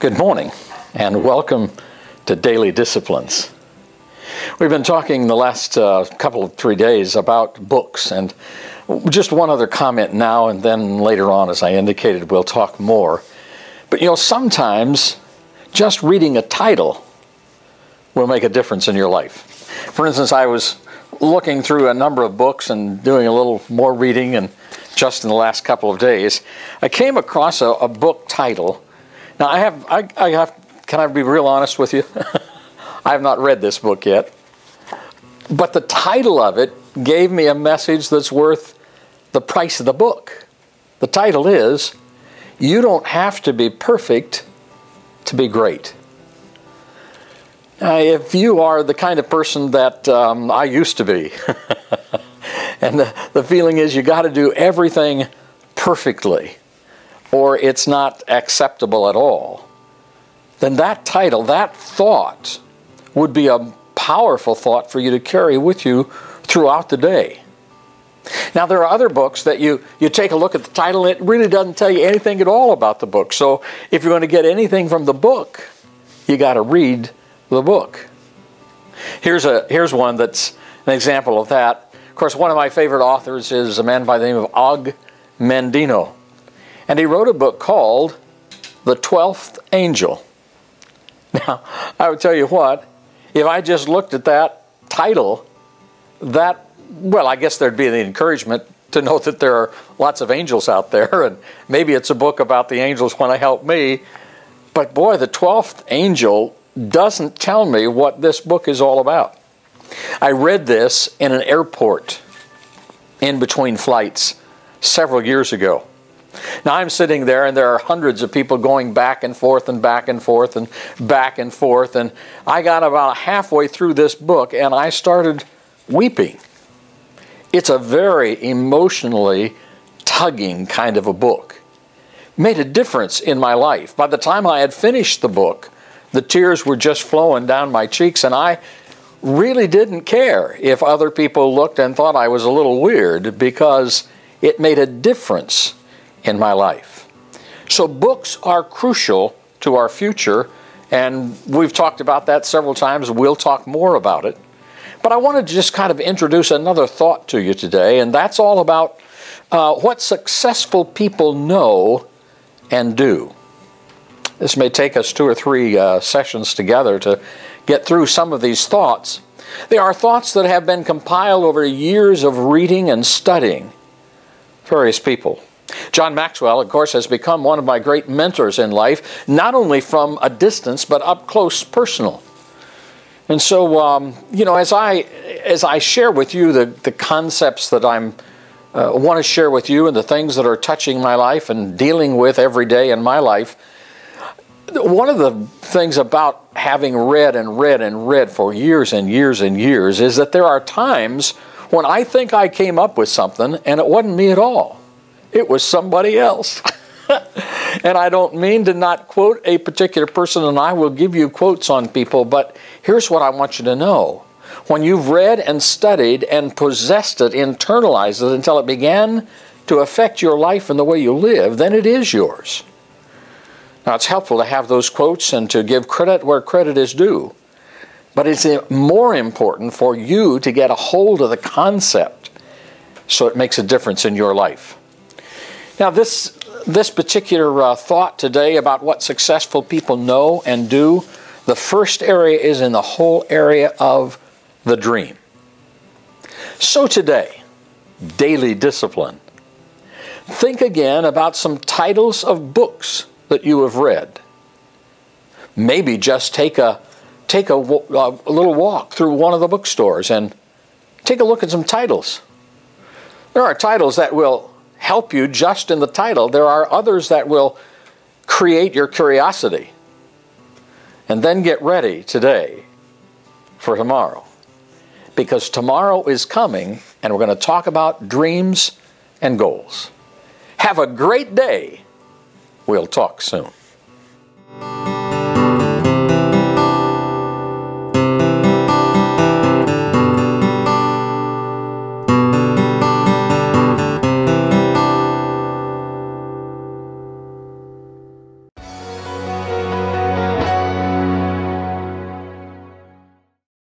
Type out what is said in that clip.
Good morning and welcome to Daily Disciplines. We've been talking the last couple of 3 days about books, and just one other comment now and then later on, as I indicated, we'll talk more. But sometimes just reading a title will make a difference in your life. For instance, I was looking through a number of books and doing a little more reading, and just in the last couple of days, I came across a book title. Now, can I be real honest with you? I have not read this book yet. But the title of it gave me a message that's worth the price of the book. The title is, You Don't Have to Be Perfect to Be Great. Now, if you are the kind of person that I used to be, and the feeling is you got to do everything perfectly, or it's not acceptable at all, then that title, that thought, would be a powerful thought for you to carry with you throughout the day. Now, there are other books that you take a look at the title, and it really doesn't tell you anything at all about the book. So if you're going to get anything from the book, you got to read the book. Here's one that's an example of that. Of course, one of my favorite authors is a man by the name of Og Mandino. And he wrote a book called The 12th Angel. Now, I would tell you what, if I just looked at that title, I guess there'd be the encouragement to know that there are lots of angels out there, and maybe it's a book about the angels want to help me. But boy, the 12th angel doesn't tell me what this book is all about. I read this in an airport in between flights several years ago. Now, I'm sitting there, and there are hundreds of people going back and forth and back and forth and back and forth, and I got about halfway through this book, and I started weeping. It's a very emotionally tugging kind of a book. Made a difference in my life. By the time I had finished the book, the tears were just flowing down my cheeks, and I really didn't care if other people looked and thought I was a little weird, because it made a difference in my life. So books are crucial to our future, and we've talked about that several times. We'll talk more about it. But I wanted to just kind of introduce another thought to you today, and that's all about what successful people know and do. This may take us 2 or 3 sessions together to get through some of these thoughts. They are thoughts that have been compiled over years of reading and studying various people. John Maxwell, of course, has become one of my great mentors in life, not only from a distance, but up close, personal. And so, as I share with you the concepts that I want to share with you, and the things that are touching my life and dealing with every day in my life, one of the things about having read and read and read for years and years and years is that there are times when I think I came up with something and it wasn't me at all. It was somebody else. And I don't mean to not quote a particular person, and I will give you quotes on people, but here's what I want you to know. When you've read and studied and possessed it, internalized it until it began to affect your life and the way you live, then it is yours. Now, it's helpful to have those quotes and to give credit where credit is due. But it's more important for you to get a hold of the concept so it makes a difference in your life. Now, this particular thought today about what successful people know and do, the first area is in the whole area of the dream. So today, daily discipline. Think again about some titles of books that you have read. Maybe just take a little walk through one of the bookstores and take a look at some titles. There are titles that will help you just in the title. There are others that will create your curiosity. And then get ready today for tomorrow. Because tomorrow is coming, and we're going to talk about dreams and goals. Have a great day. We'll talk soon.